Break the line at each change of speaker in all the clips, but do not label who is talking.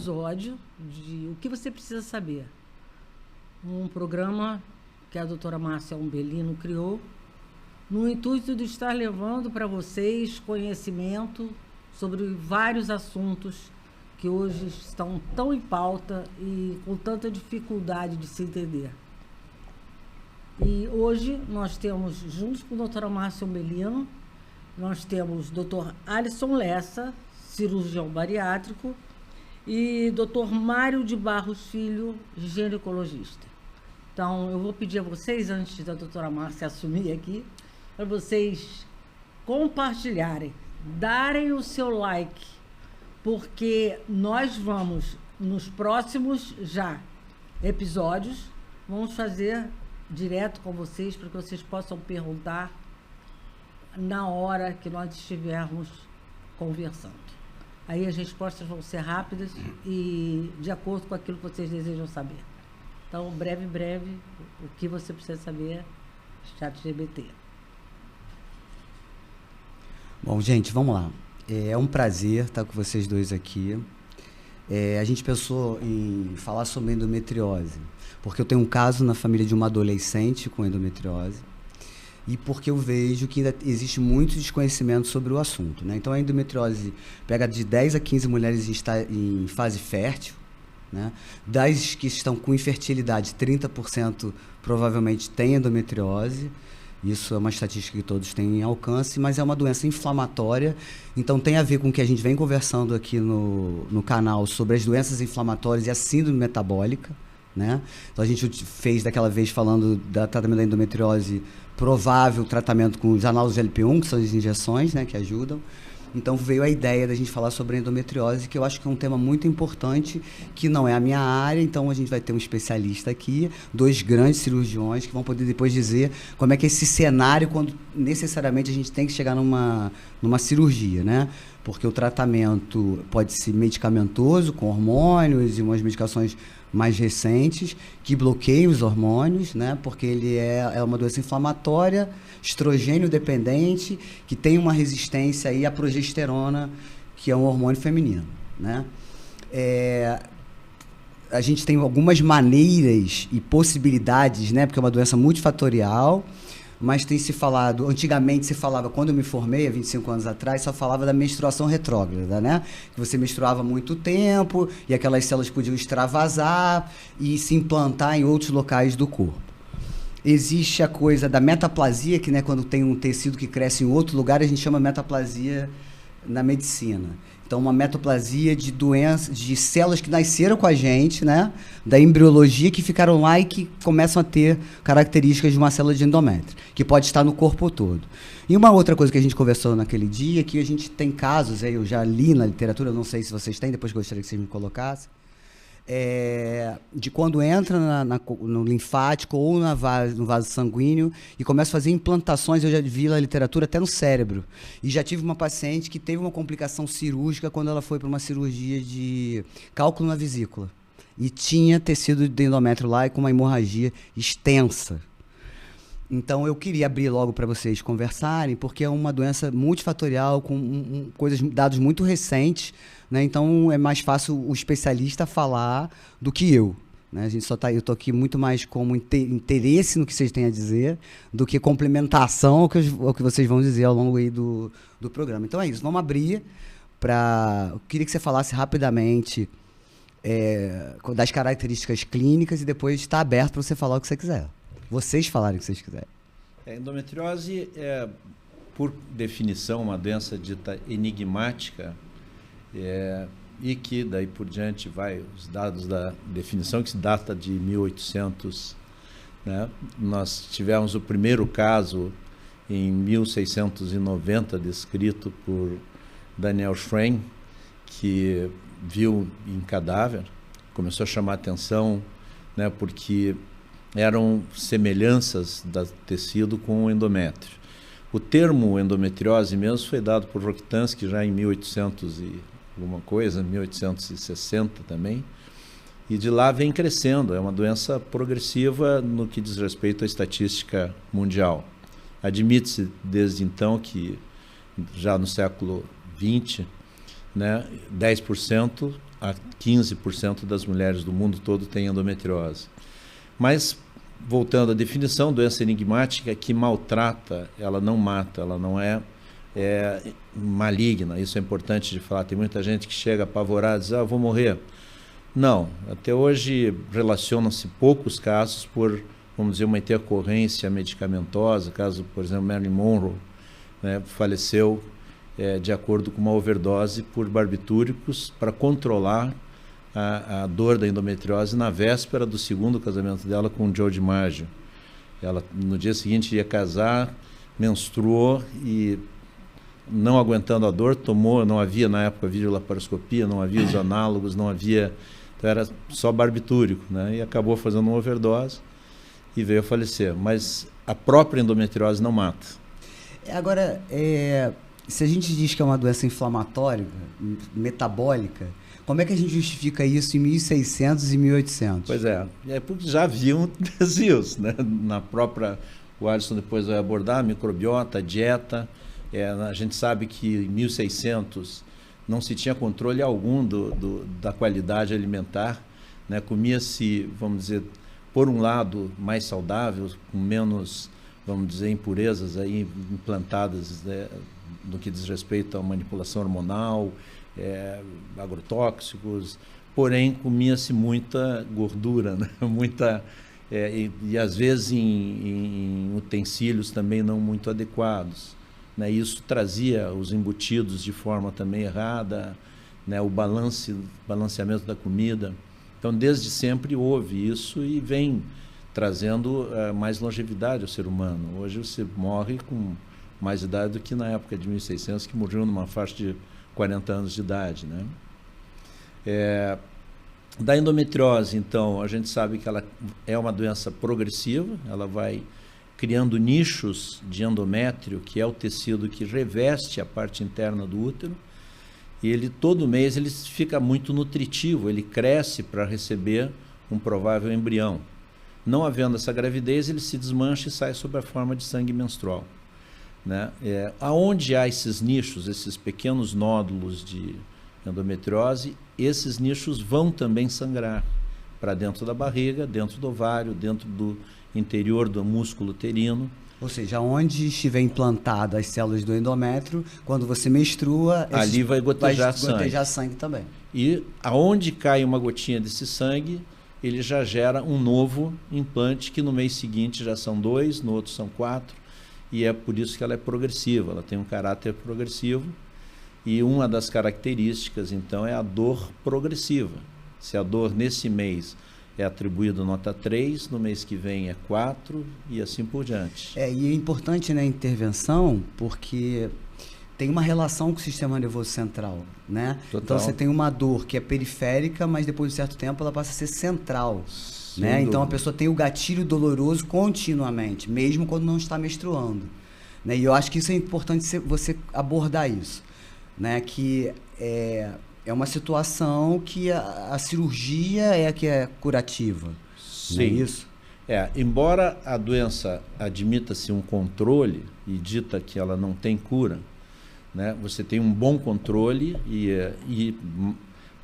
episódio de O que você precisa saber. Um programa que a doutora Márcia Umbelino criou no intuito de estar levando para vocês conhecimento sobre vários assuntos que hoje estão tão em pauta e com tanta dificuldade de se entender. E hoje nós temos, juntos com a doutora Márcia Umbelino, nós temos o doutor Alisson Lessa, cirurgião bariátrico, e doutor Mário de Barros Filho, ginecologista. Então, eu vou pedir a vocês, antes da doutora Márcia assumir aqui, para vocês compartilharem, darem o seu like, porque nós vamos, nos próximos episódios, vamos fazer direto com vocês, para que vocês possam perguntar na hora que nós estivermos conversando. Aí as respostas vão ser rápidas e de acordo com aquilo que vocês desejam saber. Então, breve, o que você precisa saber, ChatGPT.
Bom, gente, vamos lá. É um prazer estar com vocês dois aqui. A gente pensou em falar sobre endometriose, porque eu tenho um caso na família de uma adolescente com endometriose e porque eu vejo que ainda existe muito desconhecimento sobre o assunto, né? Então, a endometriose pega de 10 a 15 mulheres em fase fértil, né? Das que estão com infertilidade, 30% provavelmente têm endometriose. Isso é uma estatística que todos têm em alcance, mas é uma doença inflamatória, então tem a ver com o que a gente vem conversando aqui no canal sobre as doenças inflamatórias e a síndrome metabólica, né? Então a gente fez daquela vez falando do tratamento da endometriose, provável tratamento com os análogos GLP-1, que são as injeções, né, que ajudam. Então veio a ideia da gente falar sobre a endometriose, que eu acho que é um tema muito importante, que não é a minha área, então a gente vai ter um especialista aqui, 2 grandes cirurgiões que vão poder depois dizer como é que é esse cenário, quando necessariamente a gente tem que chegar numa cirurgia, né? Porque o tratamento pode ser medicamentoso, com hormônios e umas medicações mais recentes, que bloqueiam os hormônios, né? Porque ele é uma doença inflamatória, estrogênio dependente, que tem uma resistência aí à progesterona, que é um hormônio feminino, né? A gente tem algumas maneiras e possibilidades, né? Porque é uma doença multifatorial, mas tem se falado, antigamente se falava, quando eu me formei, há 25 anos atrás, só falava da menstruação retrógrada, né? Que você menstruava muito tempo e aquelas células podiam extravasar e se implantar em outros locais do corpo. Existe a coisa da metaplasia, que, né, quando tem um tecido que cresce em outro lugar, a gente chama metaplasia na medicina. Então, uma metaplasia de doenças, de células que nasceram com a gente, né, da embriologia, que ficaram lá e que começam a ter características de uma célula de endométrio, que pode estar no corpo todo. E uma outra coisa que a gente conversou naquele dia, que a gente tem casos, aí eu já li na literatura, eu não sei se vocês têm, depois gostaria que vocês me colocassem, de quando entra no linfático ou no vaso sanguíneo e começa a fazer implantações, eu já vi na literatura, até no cérebro. E já tive uma paciente que teve uma complicação cirúrgica quando ela foi para uma cirurgia de cálculo na vesícula. E tinha tecido de endométrio lá e com uma hemorragia extensa. Então, eu queria abrir logo para vocês conversarem, porque é uma doença multifatorial, com dados muito recentes, né? Então, é mais fácil o especialista falar do que eu. Né? Eu estou aqui muito mais como interesse no que vocês têm a dizer, do que complementação ao que vocês vão dizer ao longo aí do programa. Então, é isso. Vamos abrir para... Eu queria que você falasse rapidamente das características clínicas e depois está aberto para você falar o que você quiser. Vocês falarem o que vocês quiserem.
A endometriose é, por definição, uma doença dita enigmática, e que daí por diante vai os dados da definição, que se data de 1800. Né? Nós tivemos o primeiro caso em 1690, descrito por Daniel Schrein, que viu em cadáver, começou a chamar a atenção, né, porque eram semelhanças do tecido com o endométrio. O termo endometriose mesmo foi dado por Rokitansky já em 1800 e alguma coisa, 1860 também, e de lá vem crescendo. É uma doença progressiva no que diz respeito à estatística mundial. Admite-se desde então que já no século XX, né, 10% a 15% das mulheres do mundo todo têm endometriose. Mas, voltando à definição, doença enigmática que maltrata, ela não mata, ela não é maligna. Isso é importante de falar. Tem muita gente que chega apavorada e diz, vou morrer. Não, até hoje relacionam-se poucos casos por, vamos dizer, uma intercorrência medicamentosa. Caso, por exemplo, Marilyn Monroe, né, faleceu de acordo com uma overdose por barbitúricos para controlar a dor da endometriose na véspera do segundo casamento dela com o Joe DiMaggio. Ela, no dia seguinte, ia casar, menstruou e, não aguentando a dor, tomou, não havia na época videolaparoscopia, não havia os análogos, não havia, então era só barbitúrico, né? E acabou fazendo uma overdose e veio a falecer. Mas a própria endometriose não mata.
Agora, se a gente diz que é uma doença inflamatória, metabólica, como é que a gente justifica isso em 1600 e 1800?
Pois é porque já haviam desvios, né? Na própria, o Alisson depois vai abordar, microbiota, dieta. A gente sabe que em 1600 não se tinha controle algum da qualidade alimentar, né? Comia-se, vamos dizer, por um lado, mais saudável, com menos, vamos dizer, impurezas aí implantadas, né, no que diz respeito à manipulação hormonal, agrotóxicos, porém comia-se muita gordura, né? Muita, e às vezes em utensílios também não muito adequados. Né, isso trazia os embutidos de forma também errada, né, o balanceamento da comida. Então, desde sempre houve isso e vem trazendo mais longevidade ao ser humano. Hoje você morre com mais idade do que na época de 1600, que morriam numa faixa de 40 anos de idade. Né? Da endometriose, então, a gente sabe que ela é uma doença progressiva, ela vai criando nichos de endométrio, que é o tecido que reveste a parte interna do útero, e ele todo mês ele fica muito nutritivo, ele cresce para receber um provável embrião. Não havendo essa gravidez, ele se desmancha e sai sob a forma de sangue menstrual. Né? Aonde há esses nichos, esses pequenos nódulos de endometriose, esses nichos vão também sangrar para dentro da barriga, dentro do ovário, dentro do interior do músculo uterino.
Ou seja, onde estiver implantado as células do endométrio, quando você menstrua,
ali vai gotejar
sangue também.
E aonde cai uma gotinha desse sangue, ele já gera um novo implante, que no mês seguinte já são 2, no outro são 4, e é por isso que ela é progressiva, ela tem um caráter progressivo, e uma das características, então, é a dor progressiva. Se a dor nesse mês é atribuído nota 3, no mês que vem é 4 e assim por diante.
E é importante, né, a intervenção, porque tem uma relação com o sistema nervoso central, né?
Total.
Então você tem uma dor que é periférica, mas depois de um certo tempo ela passa a ser central, né? Então a pessoa tem o gatilho doloroso continuamente, mesmo quando não está menstruando, né? E eu acho que isso é importante você abordar isso, né? Que é uma situação que a cirurgia é a que é curativa.
Sim.
Não é isso?
Embora a doença admita-se um controle e dita que ela não tem cura, né, você tem um bom controle e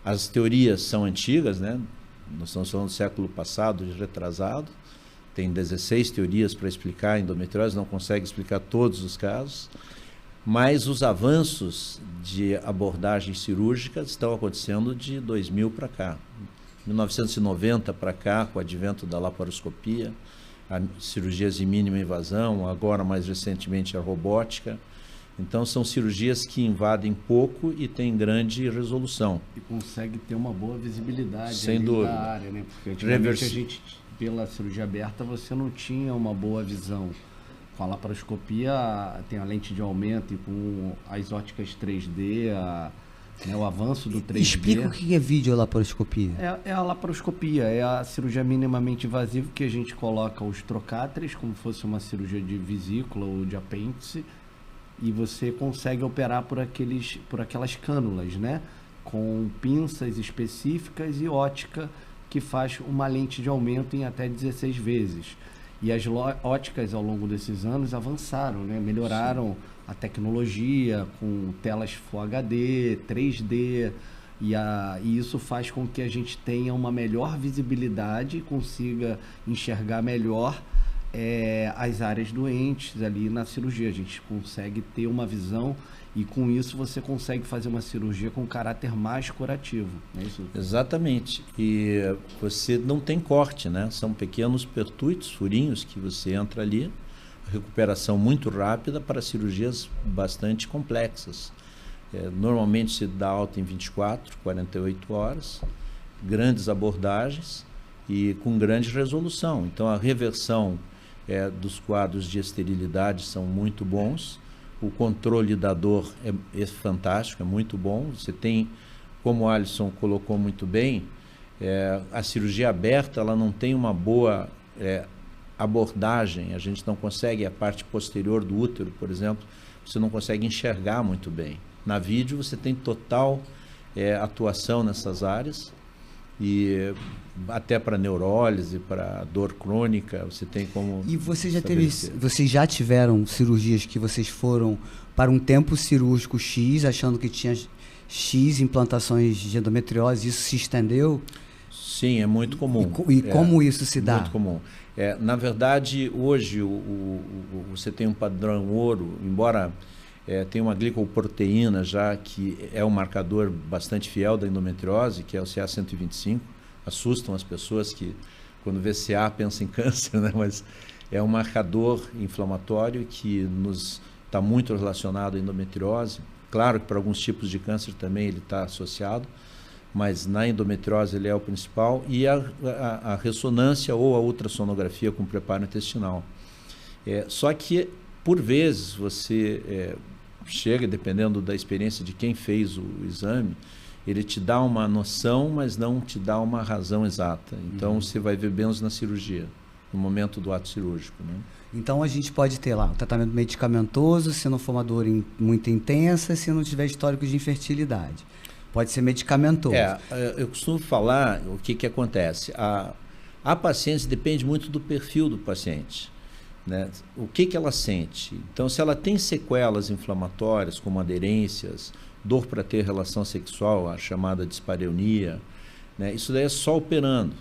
as teorias são antigas, né? Nós estamos falando do século passado, de retrasado. Tem 16 teorias para explicar a endometriose, não consegue explicar todos os casos. Mas os avanços de abordagens cirúrgicas estão acontecendo de 2000 para cá. 1990 para cá, com o advento da laparoscopia, cirurgias de mínima invasão, agora mais recentemente a robótica. Então são cirurgias que invadem pouco e têm grande resolução.
E consegue ter uma boa visibilidade
sem dúvida
da área, né? Porque antigamente a gente, pela cirurgia aberta, você não tinha uma boa visão. Com a laparoscopia tem a lente de aumento e com as óticas 3D, né, o avanço do 3D.
Explica o que é videolaparoscopia.
É a laparoscopia, é a cirurgia minimamente invasiva que a gente coloca os trocáteres, como fosse uma cirurgia de vesícula ou de apêndice, e você consegue operar por aquelas cânulas, né, com pinças específicas e ótica que faz uma lente de aumento em até 16 vezes. E as óticas ao longo desses anos avançaram, né? Melhoraram a tecnologia com telas Full HD, 3D. E isso faz com que a gente tenha uma melhor visibilidade, consiga enxergar melhor as áreas doentes ali na cirurgia. A gente consegue ter uma visão e com isso você consegue fazer uma cirurgia com caráter mais curativo. É isso?
Exatamente. E você não tem corte, né? São pequenos pertuitos, furinhos que você entra ali, recuperação muito rápida para cirurgias bastante complexas. Normalmente se dá alta em 24, 48 horas, grandes abordagens e com grande resolução. Então a reversão dos quadros de esterilidade são muito bons, o controle da dor é fantástico, é muito bom. Você tem, como o Alisson colocou muito bem, a cirurgia aberta ela não tem uma boa abordagem, a gente não consegue, a parte posterior do útero, por exemplo, você não consegue enxergar muito bem. Na vídeo você tem total atuação nessas áreas, e até para neurólise, para dor crônica, você tem como...
E vocês já tiveram cirurgias que vocês foram para um tempo cirúrgico X, achando que tinha X implantações de endometriose, isso se estendeu?
Sim, é muito comum.
E como isso se dá?
Muito comum. Na verdade, hoje você tem um padrão ouro, embora tenha uma glicoproteína já que é um marcador bastante fiel da endometriose, que é o CA125. Assustam as pessoas que, quando vê CA, pensam em câncer, né? Mas é um marcador inflamatório que está muito relacionado à endometriose. Claro que para alguns tipos de câncer também ele está associado, mas na endometriose ele é o principal, e a ressonância ou a ultrassonografia com preparo intestinal. Só que, por vezes, você chega, dependendo da experiência de quem fez o exame, ele te dá uma noção, mas não te dá uma razão exata. Então, você vai ver menos na cirurgia, no momento do ato cirúrgico, né?
Então, a gente pode ter lá um tratamento medicamentoso, se não for uma dor muito intensa, se não tiver histórico de infertilidade. Pode ser medicamentoso.
Eu costumo falar o que acontece. A paciente depende muito do perfil do paciente, né? O que ela sente. Então, se ela tem sequelas inflamatórias, como aderências, dor para ter relação sexual, a chamada dispareunia, né? Isso daí é só operando.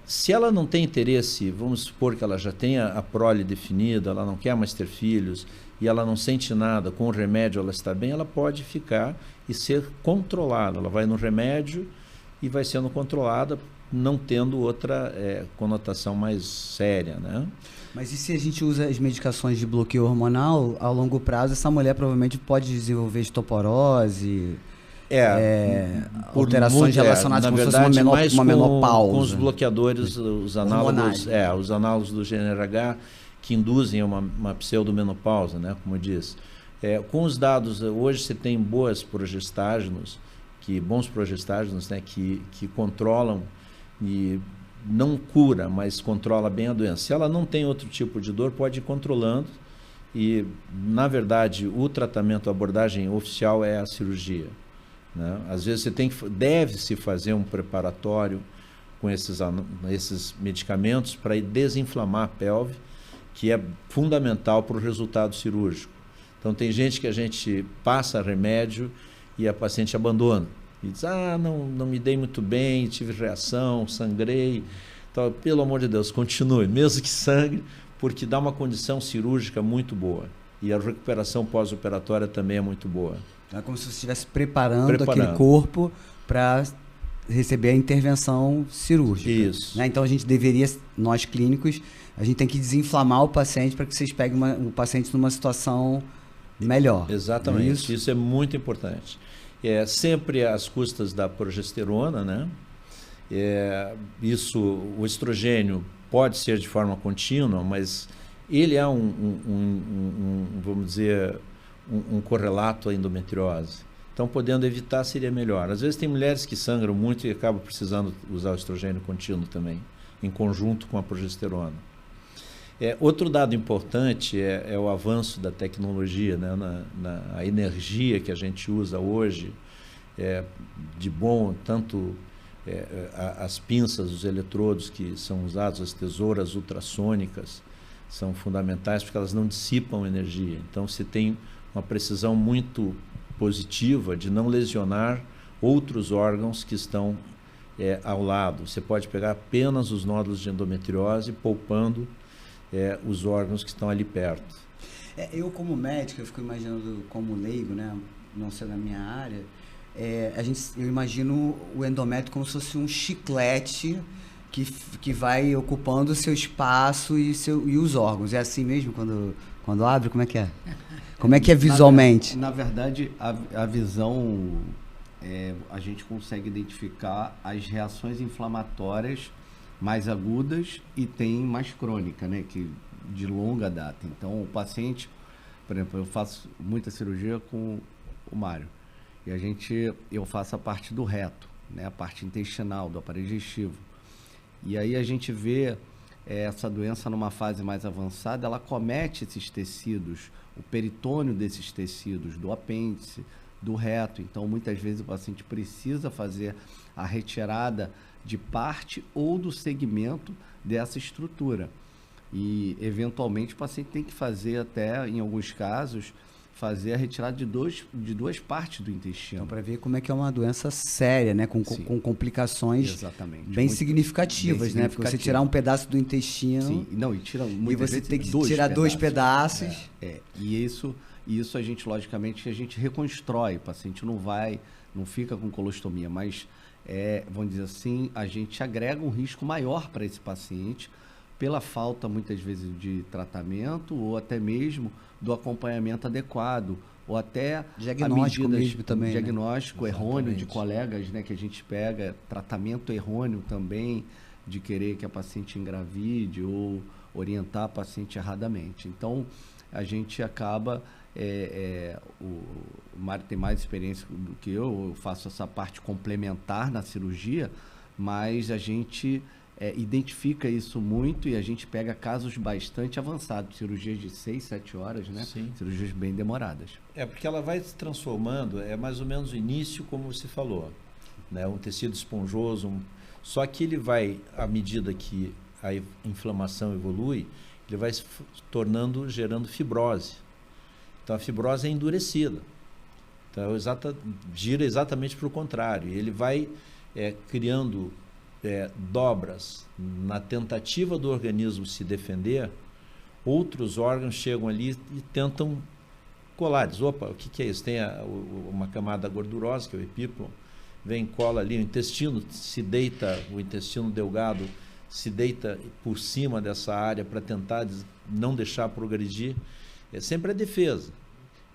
Se ela não tem interesse, vamos supor que ela já tenha a prole definida, ela não quer mais ter filhos, e ela não sente nada, com o remédio ela está bem, ela pode ficar e ser controlada. Ela vai no remédio e vai sendo controlada, não tendo outra conotação mais séria, né?
Mas e se a gente usa as medicações de bloqueio hormonal, a longo prazo essa mulher provavelmente pode desenvolver osteoporose, alterações relacionadas com uma menopausa.
Com os bloqueadores, os análogos do GnRH, que induzem uma pseudomenopausa, né, como eu disse. Com os dados, hoje você tem bons progestágenos, né, que controlam e não cura, mas controla bem a doença. Se ela não tem outro tipo de dor, pode ir controlando, e, na verdade, o tratamento, a abordagem oficial é a cirurgia, né? Às vezes deve-se fazer um preparatório com esses medicamentos para desinflamar a pelve, que é fundamental para o resultado cirúrgico. Então, tem gente que a gente passa remédio e a paciente abandona. E diz, não me dei muito bem, tive reação, sangrei. Então, pelo amor de Deus, continue, mesmo que sangre, porque dá uma condição cirúrgica muito boa. E a recuperação pós-operatória também é muito boa.
É como se você estivesse preparando aquele corpo para receber a intervenção cirúrgica.
Isso.
Né? Então, nós clínicos, a gente tem que desinflamar o paciente para que vocês peguem o paciente numa situação melhor.
Exatamente. Isso é muito importante. Sempre às custas da progesterona, né? O estrogênio pode ser de forma contínua, mas ele é vamos dizer, um correlato à endometriose. Então, podendo evitar, seria melhor. Às vezes tem mulheres que sangram muito e acabam precisando usar o estrogênio contínuo também, em conjunto com a progesterona. Outro dado importante é o avanço da tecnologia, né? Na energia que a gente usa hoje, de bom, tanto as pinças, os eletrodos que são usados, as tesouras ultrassônicas, são fundamentais porque elas não dissipam energia. Então, se tem uma precisão muito positiva de não lesionar outros órgãos que estão ao lado. Você pode pegar apenas os nódulos de endometriose, poupando os órgãos que estão ali perto.
Eu, como médico, eu fico imaginando como leigo, né? Não sendo a minha área, eu imagino o endométrio como se fosse um chiclete que vai ocupando o seu espaço e os órgãos. É assim mesmo quando abre? Como é que é? Como é que é visualmente?
Na verdade, a visão, a gente consegue identificar as reações inflamatórias mais agudas e tem mais crônica, né? Que de longa data. Então, o paciente, por exemplo, eu faço muita cirurgia com o Mário. E eu faço a parte do reto, né? A parte intestinal, do aparelho digestivo. E aí a gente vê essa doença numa fase mais avançada, ela comete esses tecidos, o peritônio desses tecidos, do apêndice, do reto. Então, muitas vezes o paciente precisa fazer a retirada de parte ou do segmento dessa estrutura. E, eventualmente, o paciente tem que fazer até, em alguns casos, fazer a retirada de duas partes do intestino.
Então, para ver como é que é uma doença séria, né? Com complicações bem significativas, né? Porque você tirar um pedaço do intestino...
Sim, não, e tira
e você tem que tirar dois pedaços.
E isso a gente, logicamente, a gente reconstrói. O paciente não fica com colostomia, mas, vamos dizer assim, a gente agrega um risco maior para esse paciente pela falta, muitas vezes, de tratamento ou até mesmo do acompanhamento adequado, ou até
diagnóstico mesmo também,
diagnóstico, né? Errôneo de colegas, né, que a gente pega, tratamento errôneo também, de querer que a paciente engravide ou orientar a paciente erradamente. Então, a gente acaba, o Mário tem mais experiência do que eu faço essa parte complementar na cirurgia, mas a gente identifica isso muito e a gente pega casos bastante avançados, cirurgias de 6, 7 horas, né?
Sim.
Cirurgias bem demoradas.
Porque ela vai se transformando, mais ou menos o início, como você falou, né? Um tecido esponjoso, só que ele vai, à medida que a inflamação evolui, ele vai se tornando, gerando fibrose. Então a fibrose é endurecida. Então gira exatamente para o contrário. Ele vai criando dobras na tentativa do organismo se defender. Outros órgãos chegam ali e tentam colar. Diz, opa, o que é isso? Tem uma camada gordurosa, que é o epíplon, vem, cola ali, o intestino o intestino delgado se deita por cima dessa área para tentar não deixar progredir. Sempre a defesa.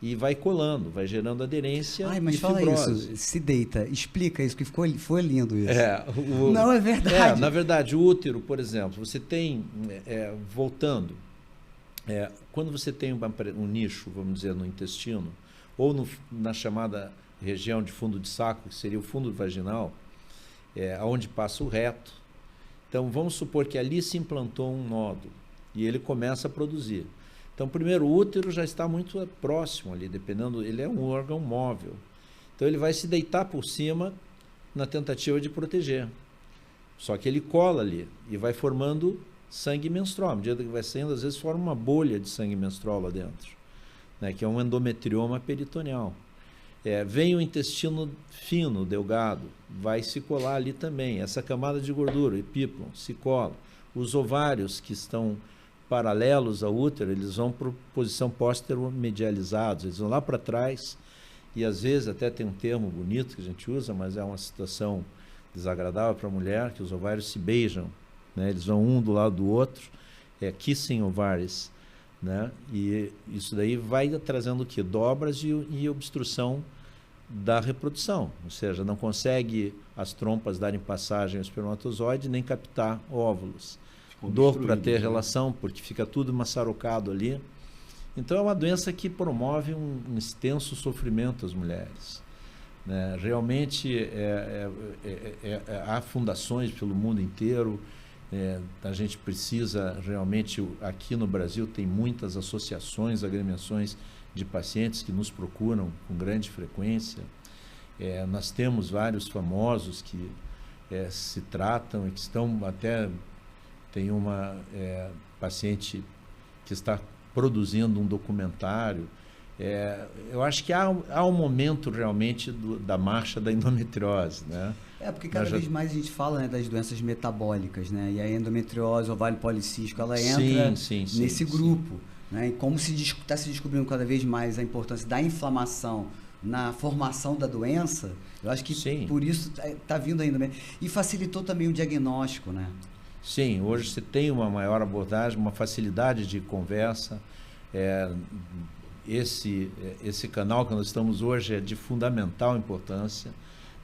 E vai colando, vai gerando aderência
mas
e
fala
fibrose.
isso, se deita, explica isso, que foi lindo isso.
Não,
é verdade.
Na verdade, o útero, por exemplo, você tem, voltando, quando você tem um nicho, vamos dizer, no intestino, ou na chamada região de fundo de saco, que seria o fundo vaginal, onde passa o reto. Então, vamos supor que ali se implantou um nódulo e ele começa a produzir. Então, primeiro, o útero já está muito próximo ali, dependendo, ele é um órgão móvel. Então, ele vai se deitar por cima na tentativa de proteger. Só que ele cola ali e vai formando sangue menstrual. À medida que vai saindo, às vezes forma uma bolha de sangue menstrual lá dentro, né, que é um endometrioma peritoneal. Vem o intestino fino, delgado, vai se colar ali também. Essa camada de gordura, o epíplon, se cola. Os ovários que estão paralelos ao útero, eles vão para posição póstero-medializados, eles vão lá para trás, e às vezes até tem um termo bonito que a gente usa, mas é uma situação desagradável para a mulher, que os ovários se beijam, né? Eles vão um do lado do outro, kissing ovaries, né? E isso daí vai trazendo o quê? Dobras e obstrução da reprodução, ou seja, não consegue as trompas darem passagem ao espermatozoide, nem captar óvulos. Dor para ter relação, porque fica tudo maçarocado ali. Então é uma doença que promove um extenso sofrimento às mulheres, né? Realmente há fundações pelo mundo inteiro. A gente precisa realmente, aqui no Brasil tem muitas associações, agremiações de pacientes que nos procuram com grande frequência. Nós temos vários famosos que se tratam e que estão até... Tem uma paciente que está produzindo um documentário Eu acho que há um momento realmente da marcha da endometriose, né?
Porque cada vez mais a gente fala, né, das doenças metabólicas, né? E a endometriose, o ovário policístico, ela entra nesse grupo. Né? E como está se descobrindo cada vez mais a importância da inflamação na formação da doença, eu acho que por isso está vindo ainda. E facilitou também o diagnóstico, né?
Sim, hoje você tem uma maior abordagem, uma facilidade de conversa. Esse canal que nós estamos hoje é de fundamental importância,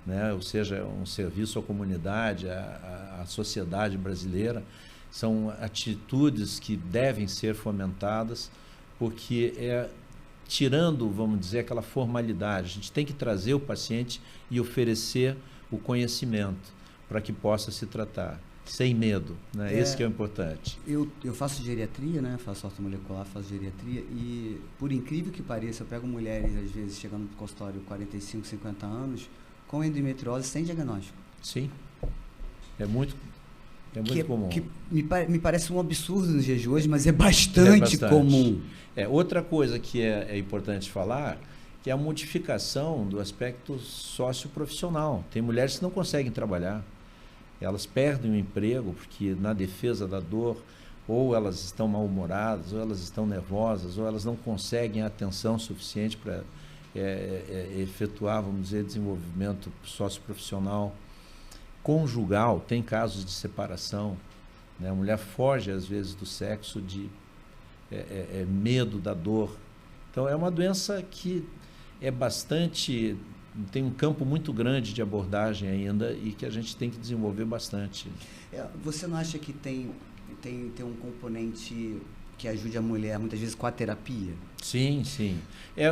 né? Ou seja, um serviço à comunidade, à sociedade brasileira. São atitudes que devem ser fomentadas, porque tirando, vamos dizer, aquela formalidade. A gente tem que trazer o paciente e oferecer o conhecimento para que possa se tratar, sem medo, né? Esse que é o importante.
Eu faço geriatria, né? Faço ortomolecular, faço geriatria e, por incrível que pareça, eu pego mulheres, às vezes, chegando no consultório 45, 50 anos, com endometriose sem diagnóstico.
Sim, é muito comum.
Que me parece um absurdo nos dias de hoje, mas é bastante comum.
Outra coisa que é importante falar, que é a modificação do aspecto socioprofissional. Tem mulheres que não conseguem trabalhar. Elas perdem o emprego porque, na defesa da dor, ou elas estão mal-humoradas, ou elas estão nervosas, ou elas não conseguem a atenção suficiente para efetuar, vamos dizer, desenvolvimento socioprofissional. Conjugal, tem casos de separação, né? A mulher foge, às vezes, do sexo de medo da dor. Então, é uma doença que tem um campo muito grande de abordagem ainda e que a gente tem que desenvolver bastante.
Você não acha que tem um componente que ajude a mulher, muitas vezes, com a terapia?
Sim, sim.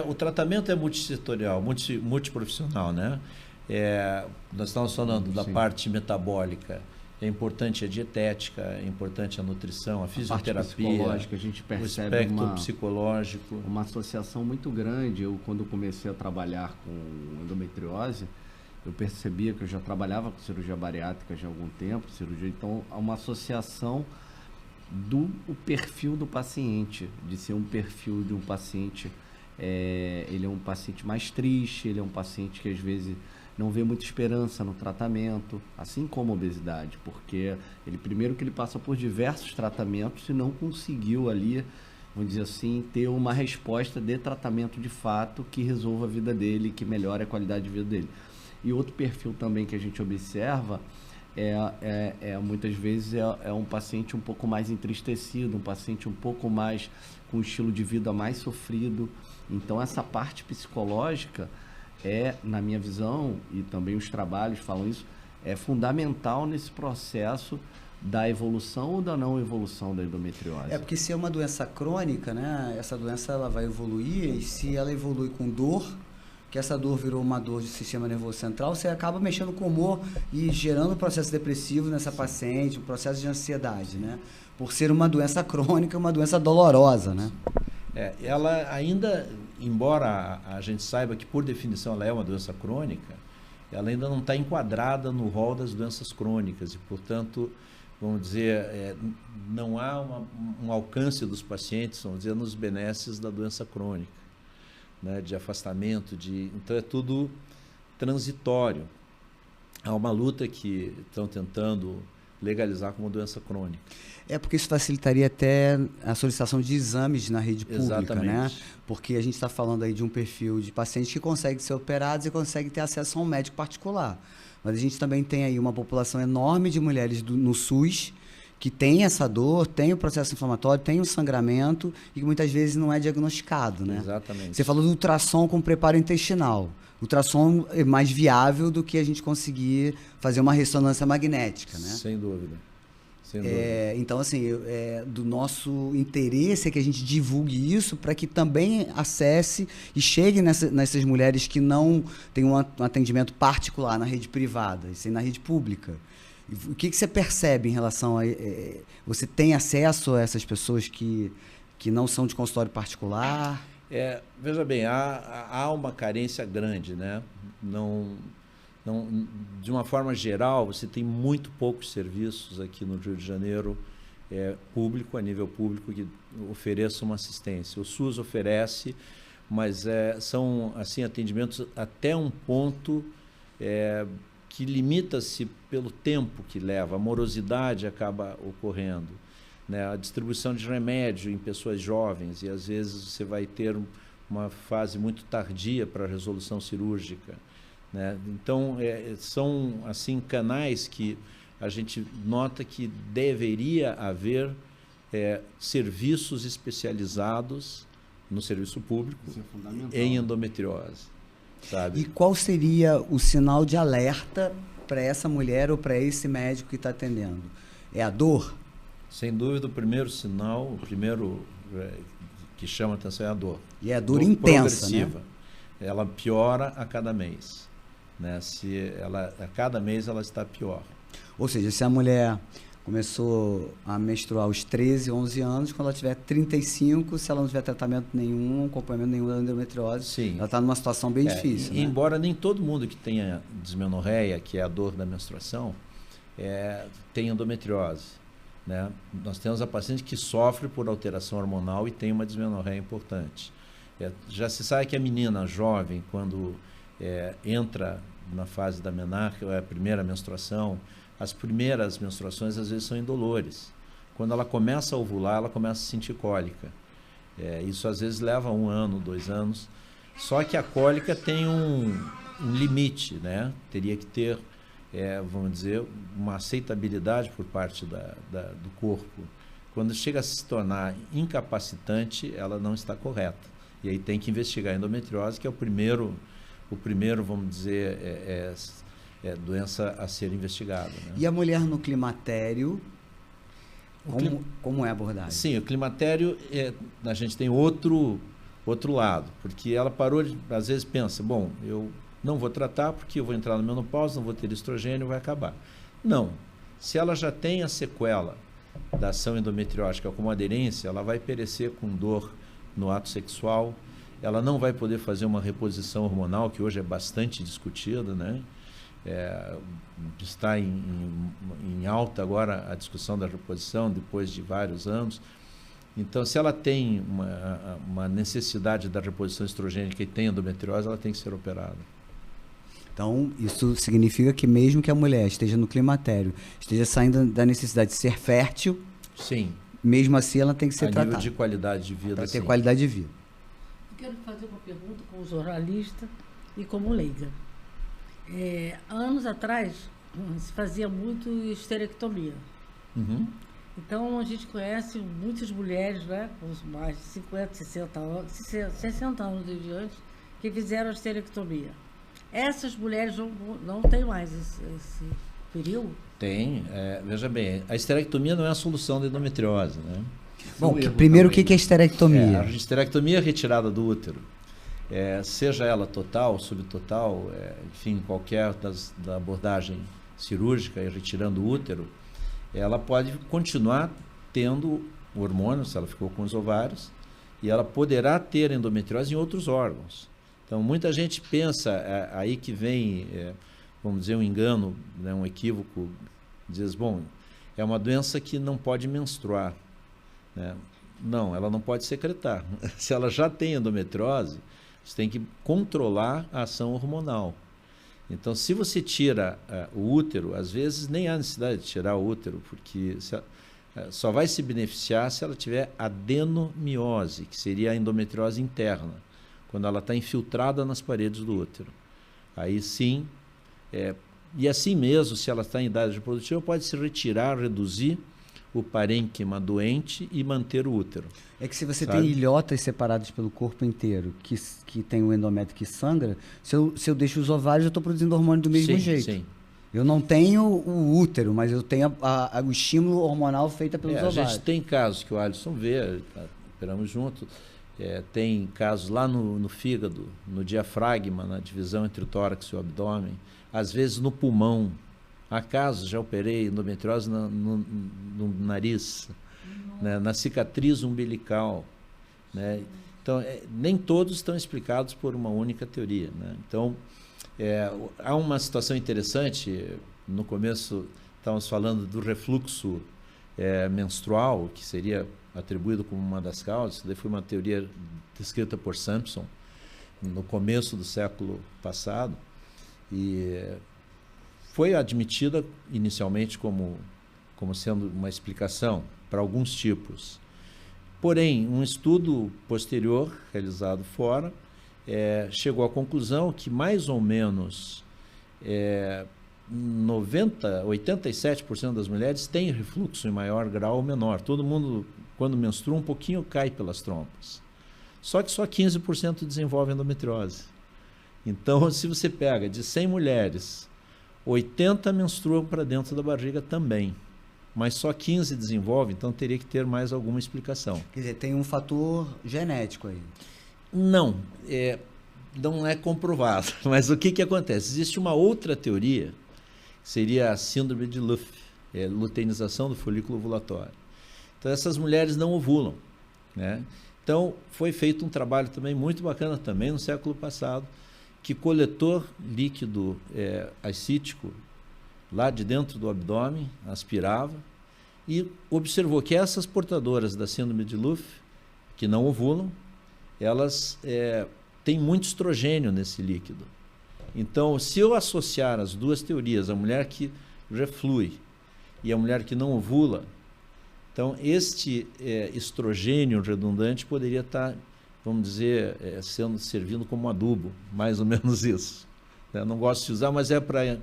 O tratamento é multissetorial, multiprofissional, né? Nós estamos falando da parte metabólica. É importante a dietética, é importante a nutrição, a fisioterapia,
psicológica, a gente percebe
o espectro psicológico.
Uma associação muito grande. Eu, quando comecei a trabalhar com endometriose, eu percebia que eu já trabalhava com cirurgia bariátrica já há algum tempo, então há uma associação do perfil do paciente, de ser um perfil de um paciente, ele é um paciente mais triste, ele é um paciente que às vezes não vê muita esperança no tratamento, assim como a obesidade, porque ele passa por diversos tratamentos e não conseguiu ali, vamos dizer assim, ter uma resposta de tratamento de fato que resolva a vida dele, que melhore a qualidade de vida dele. E outro perfil também que a gente observa muitas vezes é um paciente um pouco mais entristecido, um paciente um pouco mais com um estilo de vida mais sofrido. Então essa parte psicológica na minha visão, e também os trabalhos falam isso, é fundamental nesse processo da evolução ou da não evolução da endometriose.
Porque se é uma doença crônica, né, essa doença ela vai evoluir, e se ela evolui com dor, que essa dor virou uma dor do sistema nervoso central, você acaba mexendo com o humor e gerando um processo depressivo nessa paciente, um processo de ansiedade, né? Por ser uma doença crônica, uma doença dolorosa, né?
Ela ainda, embora a gente saiba que, por definição, ela é uma doença crônica, ela ainda não está enquadrada no rol das doenças crônicas e, portanto, vamos dizer, não há um alcance dos pacientes, vamos dizer, nos benesses da doença crônica, né, de afastamento, então é tudo transitório. Há uma luta que estão tentando legalizar como doença crônica.
Porque isso facilitaria até a solicitação de exames na rede pública,
exatamente,
né? Porque a gente está falando aí de um perfil de pacientes que conseguem ser operados e conseguem ter acesso a um médico particular. Mas a gente também tem aí uma população enorme de mulheres no SUS que tem essa dor, tem o processo inflamatório, tem o sangramento e que muitas vezes não é diagnosticado, né?
Exatamente.
Você falou do ultrassom com preparo intestinal. O ultrassom é mais viável do que a gente conseguir fazer uma ressonância magnética, né?
Sem dúvida.
Então, assim, do nosso interesse é que a gente divulgue isso para que também acesse e chegue nessas mulheres que não têm um atendimento particular na rede privada, e sim na rede pública. O que você percebe em relação a... você tem acesso a essas pessoas que não são de consultório particular?
Veja bem, há uma carência grande, né? De uma forma geral, você tem muito poucos serviços aqui no Rio de Janeiro público, a nível público, que ofereçam uma assistência. O SUS oferece mas são assim atendimentos até um ponto que limita-se pelo tempo que leva, a morosidade acaba ocorrendo, né? A distribuição de remédio em pessoas jovens, e às vezes você vai ter uma fase muito tardia para a resolução cirúrgica, né? Então, são assim canais que a gente nota que deveria haver serviços especializados no serviço público em endometriose. Sabe?
E qual seria o sinal de alerta para essa mulher ou para esse médico que está atendendo? É a dor?
Sem dúvida, o primeiro sinal, o primeiro que chama a atenção é a dor.
E é a dor intensa,
progressiva,
né?
Ela piora a cada mês, né? A cada mês ela está pior.
Ou seja, se a mulher começou a menstruar aos 13, 11 anos, quando ela tiver 35, se ela não tiver tratamento nenhum, acompanhamento nenhum da endometriose,
sim,
ela está numa situação bem difícil. Né?
Embora nem todo mundo que tenha dismenorreia, que é a dor da menstruação, tenha endometriose, né? Nós temos a paciente que sofre por alteração hormonal e tem uma dismenorreia importante. Já se sabe que a menina jovem, quando entra na fase da menarca, a primeira menstruação, as primeiras menstruações às vezes são indolores. Quando ela começa a ovular, ela começa a sentir cólica. Isso às vezes leva 1 ano, 2 anos. Só que a cólica tem um limite, né? Teria que ter, vamos dizer, uma aceitabilidade por parte do corpo. Quando chega a se tornar incapacitante, ela não está correta. E aí tem que investigar a endometriose, que é o primeiro, vamos dizer, doença a ser investigada. Né?
E a mulher no climatério, como é a abordagem?
Sim, o climatério, a gente tem outro lado, porque ela parou de, às vezes pensa, bom, eu não vou tratar porque eu vou entrar no menopausa, não vou ter estrogênio, vai acabar. Não, se ela já tem a sequela da ação endometriótica como aderência, ela vai perecer com dor no ato sexual, ela não vai poder fazer uma reposição hormonal, que hoje é bastante discutida, né? Está em alta agora a discussão da reposição, depois de vários anos. Então, se ela tem uma necessidade da reposição estrogênica e tem endometriose, ela tem que ser operada.
Então, isso significa que mesmo que a mulher esteja no climatério, esteja saindo da necessidade de ser fértil,
sim,
mesmo assim ela tem que ser tratada.
A nível de qualidade de vida,
para ter qualidade de vida.
Eu quero fazer uma pergunta como jornalista e como leiga. Anos atrás, se fazia muito esterectomia.
Uhum.
Então, a gente conhece muitas mulheres, né, com mais de 50, 60 anos, 60 anos em diante, que fizeram a esterectomia. Essas mulheres não têm mais esse período?
Tem. Veja bem, a esterectomia não é a solução da endometriose, né?
Bom, primeiro, o que é esterectomia?
A esterectomia é a retirada do útero. Seja ela total, subtotal, enfim, qualquer da abordagem cirúrgica e retirando o útero, ela pode continuar tendo o hormônio, se ela ficou com os ovários, e ela poderá ter endometriose em outros órgãos. Então, muita gente pensa, aí que vem, vamos dizer, um engano, né, um equívoco, diz, bom, é uma doença que não pode menstruar, né? Não, ela não pode secretar. Se ela já tem endometriose, você tem que controlar a ação hormonal. Então, se você tira o útero, às vezes nem há necessidade de tirar o útero, porque só vai se beneficiar se ela tiver adenomiose, que seria a endometriose interna, quando ela está infiltrada nas paredes do útero. Aí sim, e assim mesmo, se ela está em idade reprodutiva, pode se retirar, reduzir o parênquima doente e manter o útero.
É que se você tem ilhotas separadas pelo corpo inteiro, que tem o endométrio que sangra, se eu deixo os ovários, eu estou produzindo hormônio do mesmo jeito. Sim. Eu não tenho o útero, mas eu tenho o estímulo hormonal feito pelos ovários.
A gente tem casos que o Alisson vê, operamos junto, tem casos lá no fígado, no diafragma, na divisão entre o tórax e o abdômen, às vezes no pulmão. Há casos, já operei endometriose no nariz, né, na cicatriz umbilical, né? Então, nem todos estão explicados por uma única teoria, né? Então, há uma situação interessante, no começo estávamos falando do refluxo menstrual, que seria atribuído como uma das causas. Isso daí foi uma teoria descrita por Sampson no começo do século passado e foi admitida inicialmente como sendo uma explicação para alguns tipos. Porém, um estudo posterior, realizado fora, chegou à conclusão que mais ou menos 87% das mulheres têm refluxo em maior grau ou menor. Todo mundo, quando menstrua, um pouquinho cai pelas trompas. Só que só 15% desenvolve endometriose. Então, se você pega de 100 mulheres, 80 menstruam para dentro da barriga também, mas só 15 desenvolve, então teria que ter mais alguma explicação.
Quer dizer, tem um fator genético aí.
Não é comprovado. Mas o que acontece? Existe uma outra teoria, que seria a síndrome de Luff, luteinização do folículo ovulatório. Então, essas mulheres não ovulam, né? Então, foi feito um trabalho também muito bacana também no século passado, que coletou líquido ascítico lá de dentro do abdômen, aspirava, e observou que essas portadoras da síndrome de Luff, que não ovulam, elas têm muito estrogênio nesse líquido. Então, se eu associar as duas teorias, a mulher que reflui e a mulher que não ovula, então este estrogênio redundante poderia estar, vamos dizer, servindo como adubo, mais ou menos isso. Eu não gosto de usar, mas é para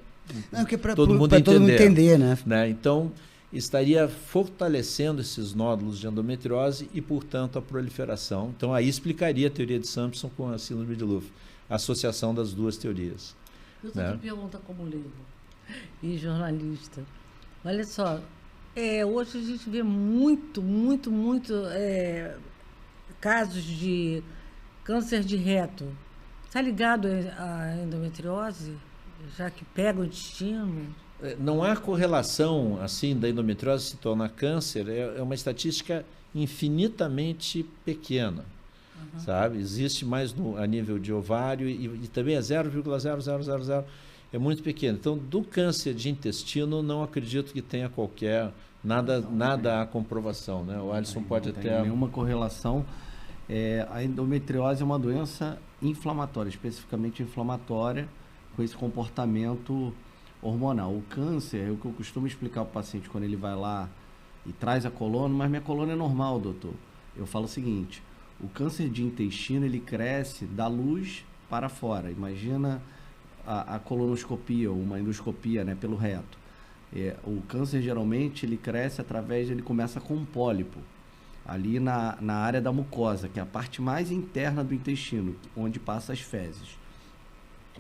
todo mundo entender, né? Então, estaria fortalecendo esses nódulos de endometriose e, portanto, a proliferação. Então, aí explicaria a teoria de Sampson com a síndrome de Luff, a associação das duas teorias.
Eu só te pergunto como leigo e jornalista. Olha só, hoje a gente vê muito casos de câncer de reto. Está ligado à endometriose, já que pega o intestino?
Não há correlação assim da endometriose se tornar câncer, é uma estatística infinitamente pequena, sabe? Existe mais a nível de ovário e também é 0,0000, é muito pequeno. Então, do câncer de intestino, não acredito que tenha nada a comprovação, né? O Alisson pode até...
Não tem nenhuma correlação. A endometriose é uma doença inflamatória, especificamente inflamatória, com esse comportamento hormonal. O câncer é o que eu costumo explicar para o paciente quando ele vai lá e traz a coluna, mas minha coluna é normal, doutor. Eu falo o seguinte, o câncer de intestino, ele cresce da luz para fora. Imagina a colonoscopia, ou uma endoscopia, né, pelo reto. O câncer, geralmente, ele cresce ele começa com um pólipo, ali na área da mucosa, que é a parte mais interna do intestino, onde passa as fezes.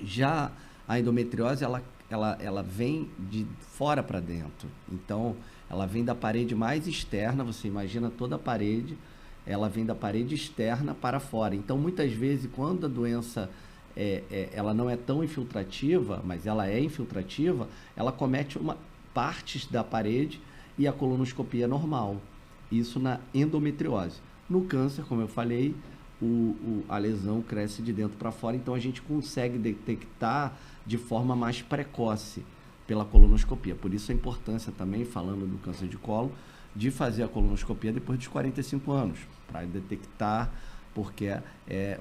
Já a endometriose, ela vem de fora para dentro. Então, ela vem da parede mais externa, você imagina toda a parede, ela vem da parede externa para fora. Então, muitas vezes, quando a doença ela não é tão infiltrativa, mas ela é infiltrativa, ela comete partes da parede e a colonoscopia é normal. Isso na endometriose. No câncer, como eu falei, a lesão cresce de dentro para fora, então a gente consegue detectar de forma mais precoce pela colonoscopia. Por isso a importância também, falando do câncer de colo, de fazer a colonoscopia depois dos 45 anos, para detectar, porque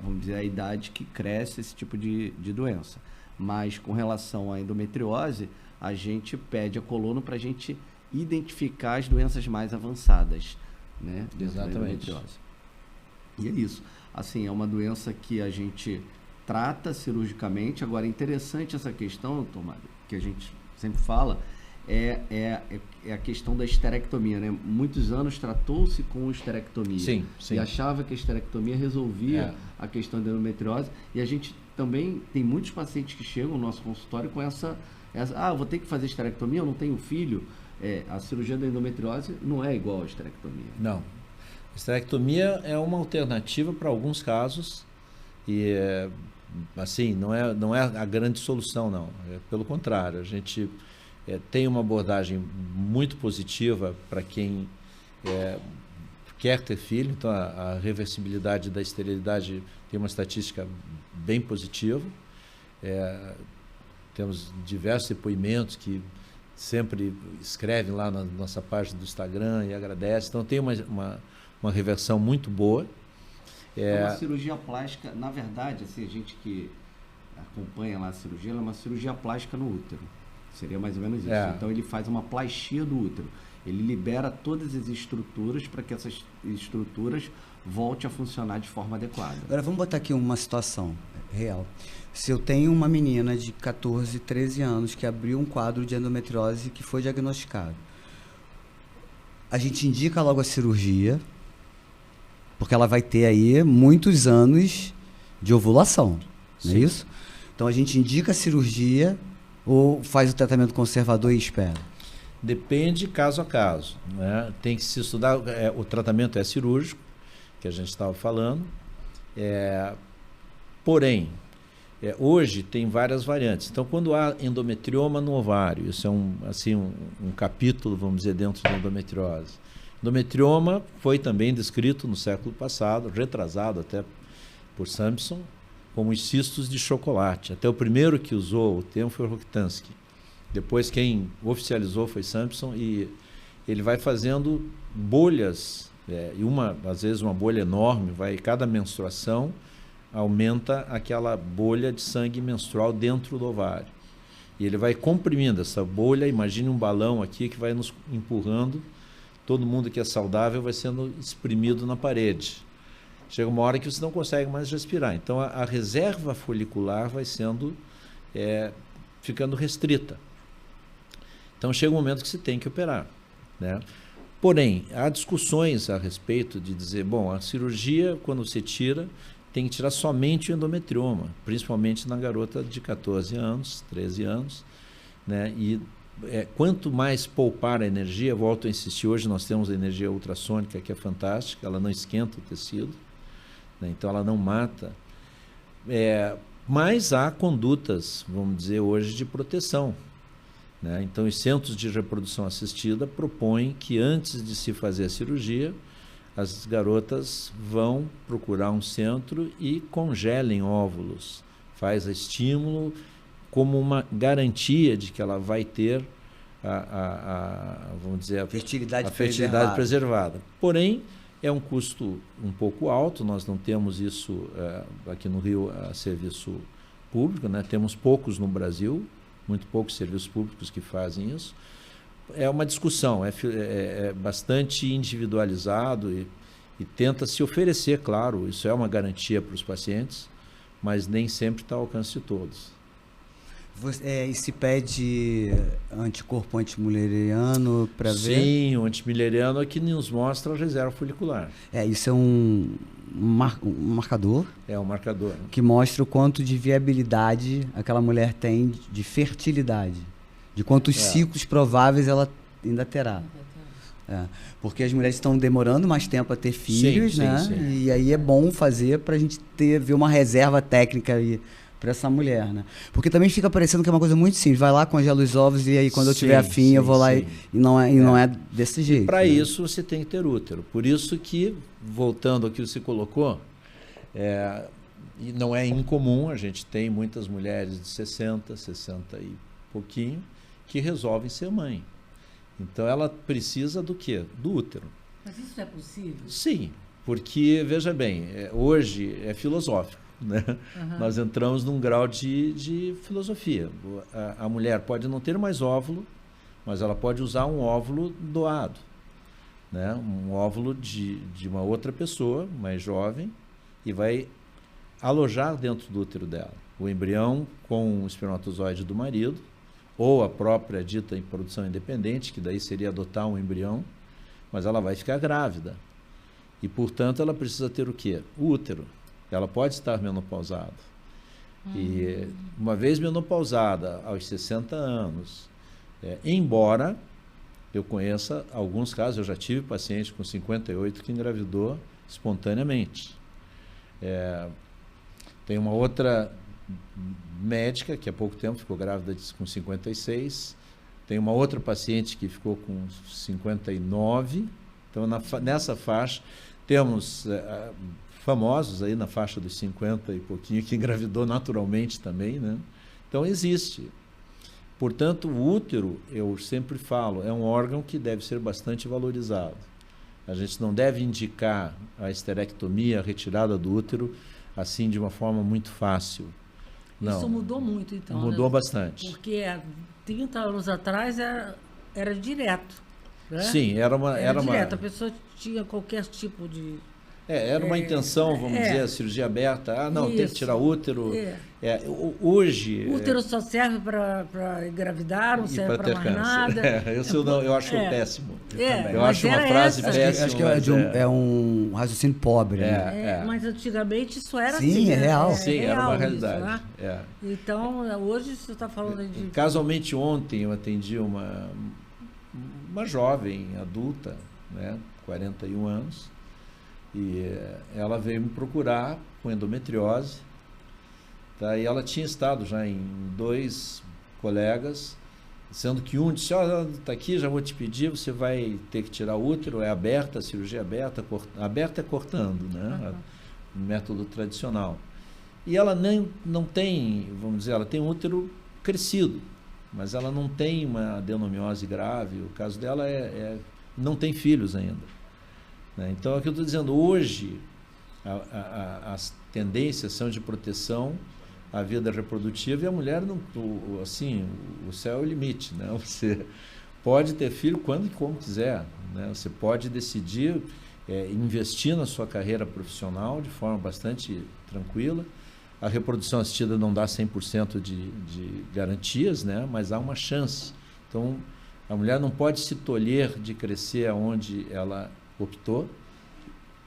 vamos dizer, a idade que cresce esse tipo de doença. Mas com relação à endometriose, a gente pede a coluna para a gente identificar as doenças mais avançadas, né?
Exatamente.
E é isso. Assim, é uma doença que a gente trata cirurgicamente. Agora, interessante essa questão, Tomás, que a gente sempre fala, é a questão da esterectomia, né? Muitos anos tratou-se com esterectomia.
Sim.
E achava que a esterectomia resolvia a questão da endometriose. E a gente também tem muitos pacientes que chegam no nosso consultório com essa eu vou ter que fazer esterectomia, eu não tenho filho. A cirurgia da endometriose não é igual à esterectomia.
Não. A esterectomia é uma alternativa para alguns casos e, assim, não é a grande solução, não. Pelo contrário, a gente tem uma abordagem muito positiva para quem quer ter filho. Então, a reversibilidade da esterilidade tem uma estatística bem positiva. Temos diversos depoimentos que sempre escrevem lá na nossa página do Instagram e agradecem. Então, tem uma uma reversão muito boa.
É uma cirurgia plástica, na verdade, assim, a gente que acompanha lá a cirurgia, ela é uma cirurgia plástica no útero. Seria mais ou menos isso. Então ele faz uma plastia do útero. Ele libera todas as estruturas para que essas estruturas voltem a funcionar de forma adequada.
Agora vamos botar aqui uma situação real. Se eu tenho uma menina de 14, 13 anos que abriu um quadro de endometriose que foi diagnosticado, a gente indica logo a cirurgia, porque ela vai ter aí muitos anos de ovulação, não é isso? Então a gente indica a cirurgia ou faz o tratamento conservador e espera?
Depende caso a caso, né? Tem que se estudar, o tratamento é cirúrgico, que a gente estava falando, porém, hoje tem várias variantes. Então, quando há endometrioma no ovário, isso é um capítulo, vamos dizer, dentro da endometriose. Endometrioma foi também descrito no século passado, retrasado até por Sampson, como os cistos de chocolate. Até o primeiro que usou o termo foi Rokitansky. Depois quem oficializou foi Sampson, e ele vai fazendo bolhas, e às vezes uma bolha enorme, cada menstruação aumenta aquela bolha de sangue menstrual dentro do ovário. E ele vai comprimindo essa bolha, imagine um balão aqui que vai nos empurrando, todo mundo que é saudável vai sendo exprimido na parede. Chega uma hora que você não consegue mais respirar. Então a reserva folicular vai ficando restrita. Então chega um momento que se tem que operar, né? Porém, há discussões a respeito de dizer, bom, a cirurgia, quando você tira, tem que tirar somente o endometrioma, principalmente na garota de 14 anos, 13 anos, né? E quanto mais poupar a energia, volto a insistir, hoje nós temos a energia ultrassônica, que é fantástica, ela não esquenta o tecido, né? Então ela não mata, mas há condutas, vamos dizer, hoje de proteção, né? Então os centros de reprodução assistida propõem que antes de se fazer a cirurgia, as garotas vão procurar um centro e congelem óvulos, faz a estímulo como uma garantia de que ela vai ter vamos dizer, a fertilidade preservada. Porém, é um custo um pouco alto, nós não temos isso aqui no Rio a serviço público, né? Temos poucos no Brasil, muito poucos serviços públicos que fazem isso. É uma discussão, é bastante individualizado e tenta se oferecer, claro, isso é uma garantia para os pacientes, mas nem sempre está ao alcance de todos.
E se pede anticorpo antimileriano para ver?
Sim, o antimileriano é que nos mostra a reserva folicular.
Isso é um marcador?
É um marcador.
Que mostra o quanto de viabilidade aquela mulher tem de fertilidade. De quantos ciclos prováveis ela ainda terá. Porque as mulheres estão demorando mais tempo a ter filhos, né? Sim. E aí é bom fazer para a gente ver uma reserva técnica aí para essa mulher, né? Porque também fica parecendo que é uma coisa muito simples. Vai lá, congela os ovos e aí quando eu tiver afim eu vou lá e não é desse jeito.
Para isso você tem que ter útero. Por isso que, voltando ao que você colocou, e não é incomum, a gente tem muitas mulheres de 60 e pouquinho, que resolvem ser mãe. Então ela precisa do quê? Do útero.
Mas isso é possível?
Sim, porque, veja bem, hoje é filosófico, né? Uhum. Nós entramos num grau de filosofia. A mulher pode não ter mais óvulo, mas ela pode usar um óvulo doado, né? Um óvulo de uma outra pessoa, mais jovem, e vai alojar dentro do útero dela o embrião com o espermatozoide do marido, ou a própria dita em produção independente, que daí seria adotar um embrião, mas ela vai ficar grávida. E, portanto, ela precisa ter o quê? O útero. Ela pode estar menopausada. E, uma vez menopausada, aos 60 anos, embora eu conheça alguns casos, eu já tive paciente com 58 que engravidou espontaneamente. Tem uma outra médica que há pouco tempo ficou grávida com 56, tem uma outra paciente que ficou com 59, então nessa faixa temos famosos aí na faixa dos 50 e pouquinho que engravidou naturalmente também, né? Então existe. Portanto, o útero, eu sempre falo, é um órgão que deve ser bastante valorizado. A gente não deve indicar a esterectomia, a retirada do útero, assim, de uma forma muito fácil. Não.
Isso mudou muito, então.
Mudou
né?
bastante.
Porque há 30 anos atrás era direto. Né?
Sim, era
direto. A pessoa tinha qualquer tipo de...
era uma intenção, vamos dizer, a cirurgia aberta. Não, tem que tirar útero. Hoje...
O útero só serve para engravidar, não serve para mais
câncer.
nada.
Isso eu acho péssimo.
Eu
acho uma frase péssima.
Acho que é um raciocínio pobre. Né?
Mas antigamente isso era
Sim,
assim.
É real.
Sim, era uma realidade.
Isso, né? Então, hoje você está falando de...
Casualmente, ontem eu atendi uma jovem adulta, né, 41 anos, e ela veio me procurar com endometriose. Tá? E ela tinha estado já em 2 colegas, sendo que um disse, está aqui, já vou te pedir, você vai ter que tirar o útero, é aberta, a cirurgia aberta, aberta é cortando, né? Método tradicional. E ela não tem, vamos dizer, ela tem um útero crescido, mas ela não tem uma adenomiose grave, o caso dela não tem filhos ainda. Né? Então, é o que eu estou dizendo, hoje as tendências são de proteção à vida reprodutiva e a mulher, assim, o céu é o limite. Né? Você pode ter filho quando e como quiser. Né? Você pode decidir investir na sua carreira profissional de forma bastante tranquila. A reprodução assistida não dá 100% de garantias, né? Mas há uma chance. Então, a mulher não pode se tolher de crescer aonde ela optou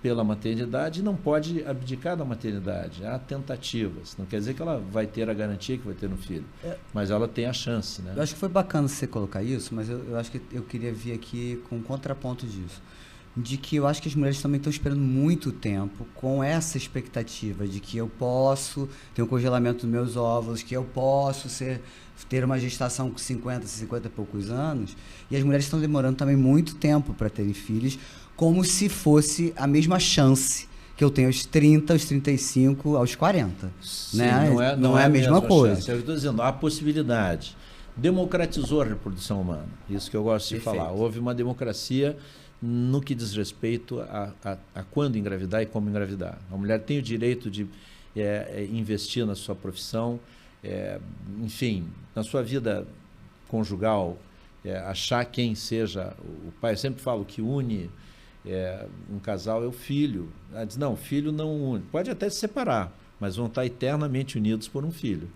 pela maternidade e não pode abdicar da maternidade. Há tentativas. Não quer dizer que ela vai ter a garantia que vai ter no filho, mas ela tem a chance. Né?
Eu acho que foi bacana você colocar isso, mas eu acho que eu queria vir aqui com um contraponto disso. De que eu acho que as mulheres também estão esperando muito tempo com essa expectativa de que eu posso ter um congelamento dos meus óvulos, que eu posso ter uma gestação com 50 e poucos anos, e as mulheres estão demorando também muito tempo para terem filhos, como se fosse a mesma chance que eu tenho aos 30, aos 35, aos 40.
Sim,
né? Não é a mesma coisa.
Chance. Eu estou dizendo, há possibilidade. Democratizou a reprodução humana, isso que eu gosto de falar. Houve uma democracia no que diz respeito a quando engravidar e como engravidar. A mulher tem o direito de investir na sua profissão, enfim, na sua vida conjugal, achar quem seja o pai. Eu sempre falo que une um casal é o filho. Ela diz, não, o filho não une. Pode até se separar, mas vão estar eternamente unidos por um filho.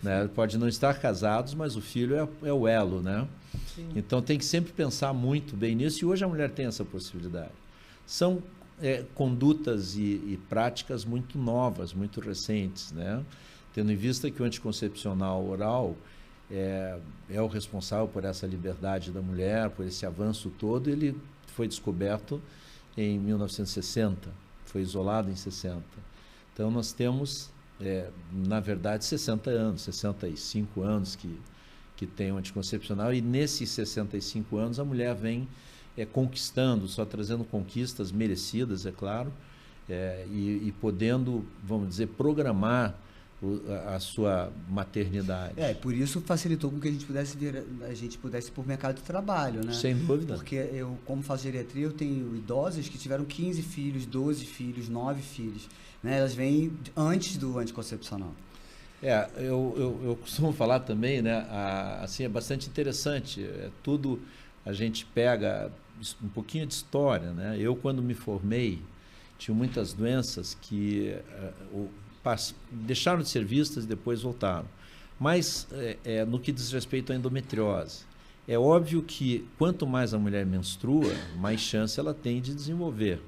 Né? Pode não estar casados, mas o filho é o elo, né? Sim. Então tem que sempre pensar muito bem nisso, e hoje a mulher tem essa possibilidade. São condutas e práticas muito novas, muito recentes, né? Tendo em vista que o anticoncepcional oral é o responsável por essa liberdade da mulher, por esse avanço todo. Ele foi descoberto em 1960, foi isolado em 60. Então nós temos, na verdade, 60 anos, 65 anos que tem o anticoncepcional, e nesses 65 anos a mulher vem conquistando, só trazendo conquistas merecidas, é claro, e podendo, vamos dizer, programar a sua maternidade.
Por isso facilitou com que a gente pudesse ir por mercado de trabalho, né?
Sem dúvida.
Porque eu, como faço geriatria, eu tenho idosas que tiveram 15 filhos, 12 filhos, 9 filhos, né? Elas vêm antes do anticoncepcional.
Eu costumo falar também, né? Assim, é bastante interessante. Tudo a gente pega um pouquinho de história, né? Eu, quando me formei, tinha muitas doenças que deixaram de ser vistas e depois voltaram. Mas, no que diz respeito à endometriose, é óbvio que quanto mais a mulher menstrua, mais chance ela tem de desenvolver.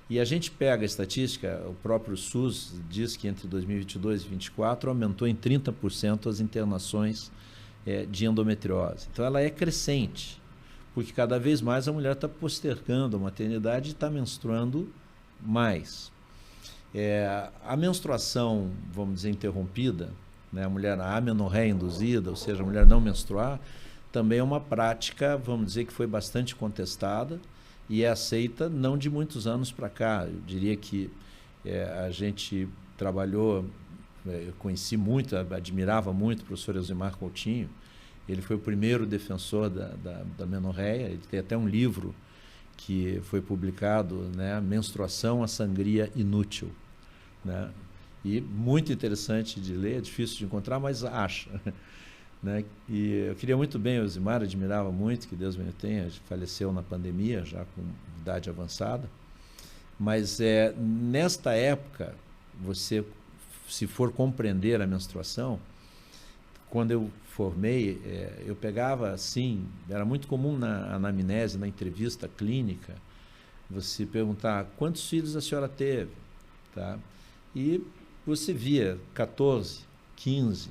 E a gente pega a estatística, o próprio SUS diz que entre 2022 e 2024 aumentou em 30% as internações de endometriose. Então ela é crescente, porque cada vez mais a mulher está postergando a maternidade e está menstruando mais. A menstruação, vamos dizer, interrompida, né, a amenorreia induzida, ou seja, a mulher não menstruar, também é uma prática, vamos dizer, que foi bastante contestada e é aceita não de muitos anos para cá. Eu diria que a gente trabalhou, eu conheci muito, admirava muito o professor Elzimar Coutinho. Ele foi o primeiro defensor da amenorreia, ele tem até um livro que foi publicado, né, Menstruação, a Sangria Inútil, né? E muito interessante de ler, é difícil de encontrar, mas acha. Né? E eu queria muito bem o Elzimar, admirava muito, que Deus me tenha, faleceu na pandemia, já com idade avançada. Mas nesta época, você, se for compreender a menstruação, quando eu formei, eu pegava assim, era muito comum na anamnese, na entrevista clínica, você perguntar quantos filhos a senhora teve, tá? E você via 14, 15,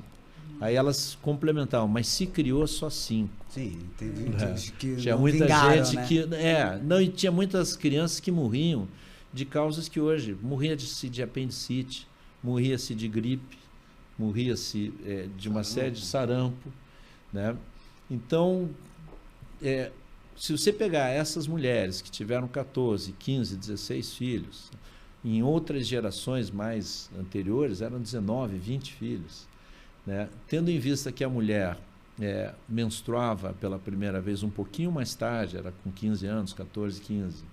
aí elas complementavam, mas se criou só 5.
Sim, entendi. Que
tinha
não
muita
vingaram,
gente,
né?
que não, e tinha muitas crianças que morriam de causas que hoje morria-se de apendicite, morria-se de gripe, morria-se de uma série de sarampo, né? Então, se você pegar essas mulheres que tiveram 14, 15, 16 filhos, em outras gerações mais anteriores eram 19, 20 filhos, né? Tendo em vista que a mulher menstruava pela primeira vez um pouquinho mais tarde, era com 15 anos, 14, 15.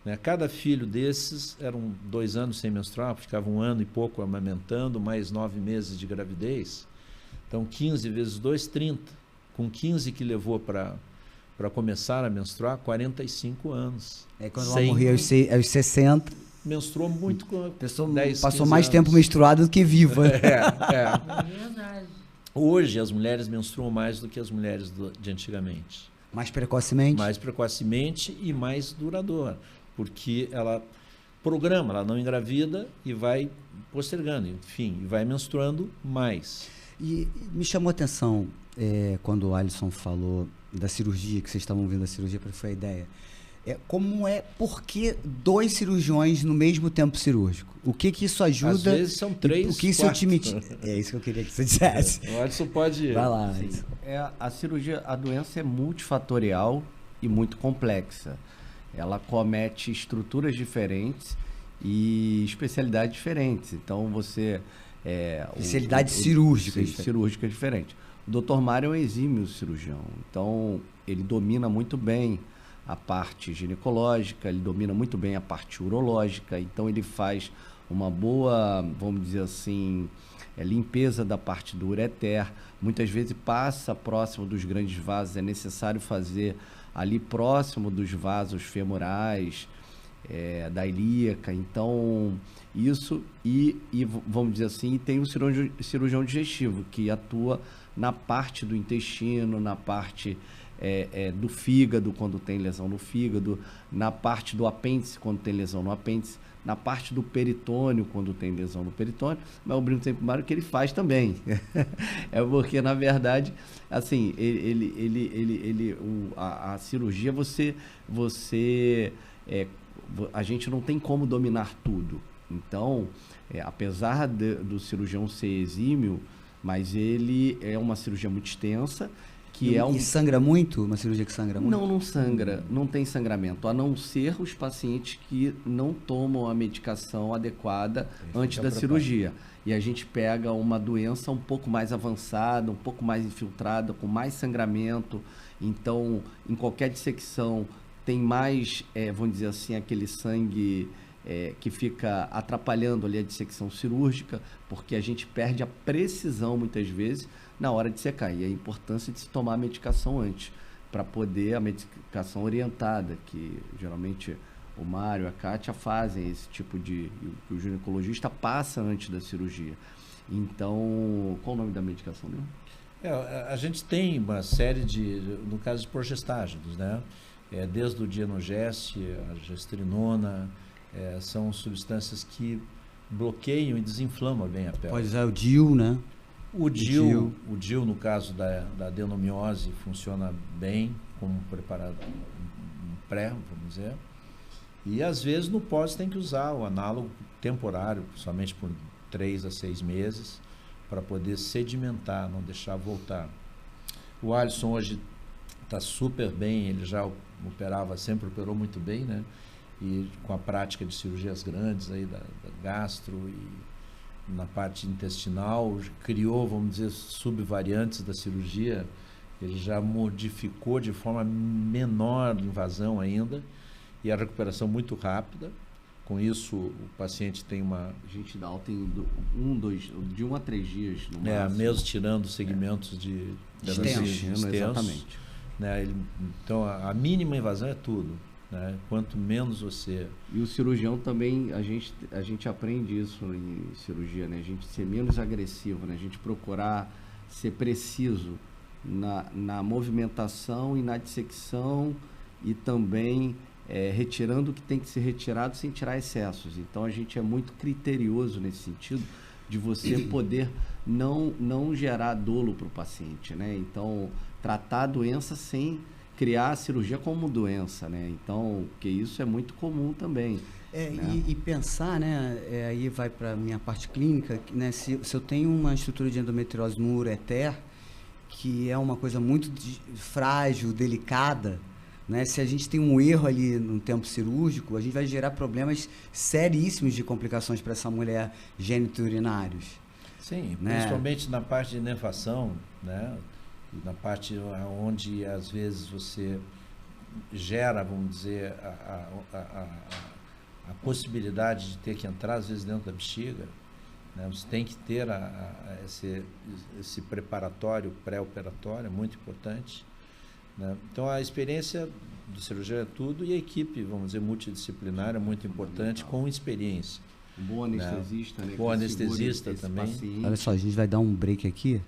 Né? Cada filho desses eram 2 anos sem menstruar, ficava 1 ano e pouco amamentando, mais 9 meses de gravidez. Então, 15 vezes 2, 30. Com 15 que levou para começar a menstruar, 45 anos.
Quando ela morria aos 60...
Menstruou muito com
A pessoa
10,
passou
15
mais
anos.
tempo menstruada do que viva.
É verdade.
Hoje, as mulheres menstruam mais do que as mulheres de antigamente.
Mais precocemente?
Mais precocemente e mais duradoura, porque ela programa, ela não engravida e vai postergando, enfim, e vai menstruando mais.
E me chamou a atenção quando o Alisson falou da cirurgia, que vocês estavam vendo a cirurgia, para foi a ideia. Por que 2 cirurgiões no mesmo tempo cirúrgico? O que isso ajuda?
Às vezes são 3,
o que isso
4.
É isso que eu queria que você dissesse.
O Alisson pode...
Vai lá.
Sim. A cirurgia, a doença é multifatorial e muito complexa. Ela comete estruturas diferentes e especialidades diferentes. Então, você...
Especialidades cirúrgicas.
Cirúrgicas diferentes. O Dr. Mário é um exímio cirurgião. Então, ele domina muito bem a parte ginecológica, ele domina muito bem a parte urológica, então ele faz uma boa, vamos dizer assim, limpeza da parte do ureter, muitas vezes passa próximo dos grandes vasos, é necessário fazer ali próximo dos vasos femorais, da ilíaca, então isso, e vamos dizer assim, tem o cirurgião digestivo, que atua na parte do intestino, na parte do fígado, quando tem lesão no fígado, na parte do apêndice, quando tem lesão no apêndice, na parte do peritônio, quando tem lesão no peritônio, mas eu brinco sempre Mário que ele faz também. Porque, na verdade, assim, a cirurgia, a gente não tem como dominar tudo. Então, apesar do cirurgião ser exímio, mas ele é uma cirurgia muito extensa,
E sangra muito? Uma cirurgia que sangra muito?
Não sangra, não tem sangramento, a não ser os pacientes que não tomam a medicação adequada antes da cirurgia. E a gente pega uma doença um pouco mais avançada, um pouco mais infiltrada, com mais sangramento. Então, em qualquer dissecção, tem mais, vamos dizer assim, aquele sangue que fica atrapalhando ali a dissecção cirúrgica, porque a gente perde a precisão, muitas vezes, na hora de secar. E a importância de se tomar a medicação antes, para poder, a medicação orientada, que geralmente o Mário e a Kátia fazem esse tipo que o ginecologista passa antes da cirurgia. Então, qual o nome da medicação mesmo?
A gente tem uma série no caso de progestágenos, né? Desde o Dienogest, a gestrinona, são substâncias que bloqueiam e desinflamam bem a pele.
Pode usar o DIU, né?
O DIU, no caso da adenomiose, funciona bem como um preparado, um pré, vamos dizer. E às vezes no pós tem que usar o análogo temporário, somente por 3 a 6 meses, para poder sedimentar, não deixar voltar. O Alisson hoje está super bem, ele já sempre operou muito bem, né? E com a prática de cirurgias grandes aí da gastro e na parte intestinal, criou, vamos dizer, subvariantes da cirurgia, ele já modificou de forma menor invasão ainda, e a recuperação muito rápida. Com isso, o paciente tem uma...
A gente dá alta em de 1 a 3 dias no máximo.
mesmo tirando segmentos de
Extensos,
exatamente.
Né? Então, a mínima invasão é tudo. Né? Quanto menos você...
E o cirurgião também, a gente aprende isso em cirurgia, né? A gente ser menos agressivo, né? A gente procurar ser preciso na movimentação e na dissecção e também retirando o que tem que ser retirado sem tirar excessos. Então a gente é muito criterioso nesse sentido de você poder não gerar dolo para o paciente, né? Então tratar a doença sem criar a cirurgia como doença, né? Então, porque isso é muito comum também. Né?
E pensar, né? Aí vai para a minha parte clínica, né? Se eu tenho uma estrutura de endometriose no ureter, que é uma coisa muito frágil, delicada, né? Se a gente tem um erro ali no tempo cirúrgico, a gente vai gerar problemas seríssimos de complicações para essa mulher genitourinários.
Sim,
né?
Principalmente na parte de nervação, né? Na parte onde às vezes você gera, vamos dizer, a possibilidade de ter que entrar às vezes dentro da bexiga, né? Você tem que ter esse preparatório, pré-operatório, é muito importante, né? Então a experiência do cirurgião é tudo e a equipe, vamos dizer, multidisciplinar é muito importante, com experiência.
Um bom anestesista, né?
Bom anestesista também.
Olha só, a gente vai dar um break aqui.